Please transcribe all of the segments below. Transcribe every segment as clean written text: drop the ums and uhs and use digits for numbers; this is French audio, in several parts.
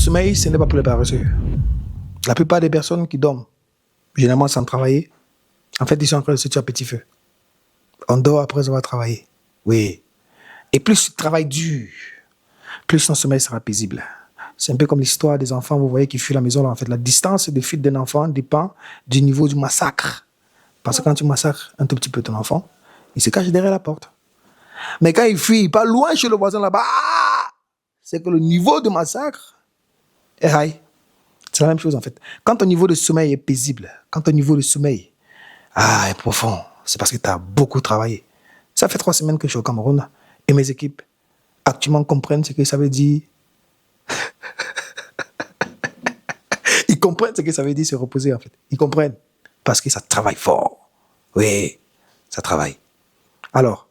sommeil, ce n'est pas pour les paresseux. La plupart des personnes qui dorment, généralement sans travailler, en fait, ils sont en train de se tuer à petit feu. On dort après avoir travaillé. Oui. Et plus tu travailles dur, plus ton sommeil sera paisible. C'est un peu comme l'histoire des enfants, vous voyez, qui fuient la maison. Là. En fait, la distance de fuite d'un enfant dépend du niveau du massacre. Parce que quand tu massacres un tout petit peu ton enfant, il se cache derrière la porte. Mais quand il fuit, pas loin chez le voisin là-bas, c'est que le niveau de massacre est high. C'est la même chose en fait. Quand ton niveau de sommeil est paisible, quand ton niveau de sommeil est profond, c'est parce que tu as beaucoup travaillé. Ça fait 3 semaines que je suis au Cameroun et mes équipes actuellement comprennent ce que ça veut dire. Ils comprennent ce que ça veut dire se reposer en fait. Ils comprennent parce que ça travaille fort. Oui, ça travaille. Alors,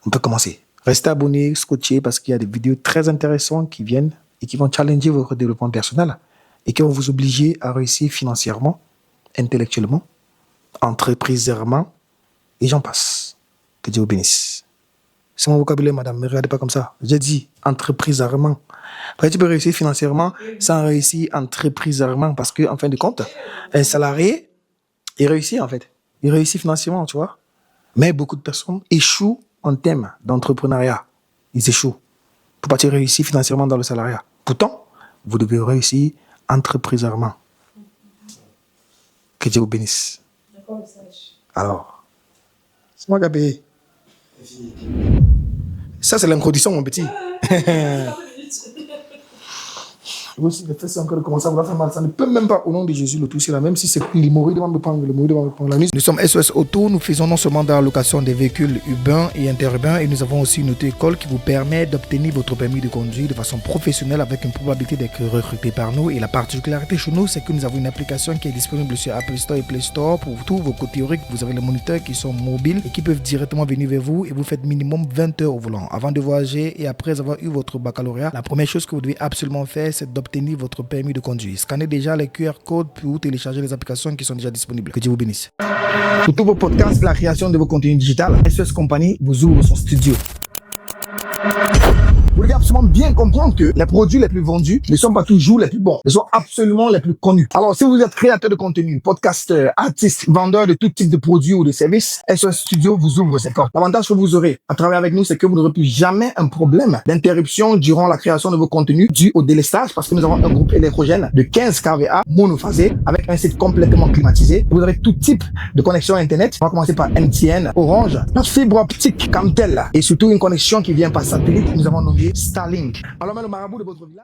on peut commencer. Restez abonnés, scotchés parce qu'il y a des vidéos très intéressantes qui viennent et qui vont challenger votre développement personnel et qui vont vous obliger à réussir financièrement, intellectuellement, entreprisèrement et j'en passe. Que Dieu vous bénisse. C'est mon vocabulaire, madame. Ne regardez pas comme ça. J'ai dit entreprisèrement. Après, tu peux réussir financièrement sans réussir entreprisèrement parce qu'en fin de compte, un salarié, il réussit en fait. Il réussit financièrement, tu vois. Mais beaucoup de personnes échouent en termes d'entrepreneuriat. Ils échouent. Pour pas réussir financièrement dans le salariat. Pourtant, vous devez réussir entreprisèrement. Que Dieu vous bénisse. Alors, c'est moi qui ai payé. Ça, c'est l'introduction, mon petit. Aussi, le fait, c'est encore de commencer à vouloir faire mal. Ça ne peut même pas, au nom de Jésus, le toucher là. Même si c'est l'hémorroïde, devant me prendre la nuit. Nous sommes SOS Auto. Nous faisons non seulement de la location des véhicules urbains et interurbains, et nous avons aussi une auto-école qui vous permet d'obtenir votre permis de conduire de façon professionnelle avec une probabilité d'être recruté par nous. Et la particularité chez nous, c'est que nous avons une application qui est disponible sur Apple Store et Play Store pour tous vos cours théoriques. Vous avez les moniteurs qui sont mobiles et qui peuvent directement venir vers vous et vous faites minimum 20 heures au volant. Avant de voyager et après avoir eu votre baccalauréat, la première chose que vous devez absolument faire, c'est d'obtenir votre permis de conduire. Scannez déjà les QR codes pour télécharger les applications qui sont déjà disponibles. Que Dieu vous bénisse. Pour tous vos podcasts, la création de vos contenus digitales, SOS Company vous ouvre son studio. Vous devez absolument bien comprendre que les produits les plus vendus ne sont pas toujours les plus bons. Ils sont absolument les plus connus. Alors, si vous êtes créateur de contenu, podcasteur, artiste, vendeur de tout type de produits ou de services, SOS Studio vous ouvre ses portes. L'avantage que vous aurez à travailler avec nous, c'est que vous n'aurez plus jamais un problème d'interruption durant la création de vos contenus dû au délestage parce que nous avons un groupe électrogène de 15 kVA monophasé avec un site complètement climatisé. Vous aurez tout type de connexion Internet. On va commencer par MTN, Orange, notre fibre optique Camtel et surtout une connexion qui vient par satellite. Nous avons nommé Starlink. Alors, le marabout de votre village.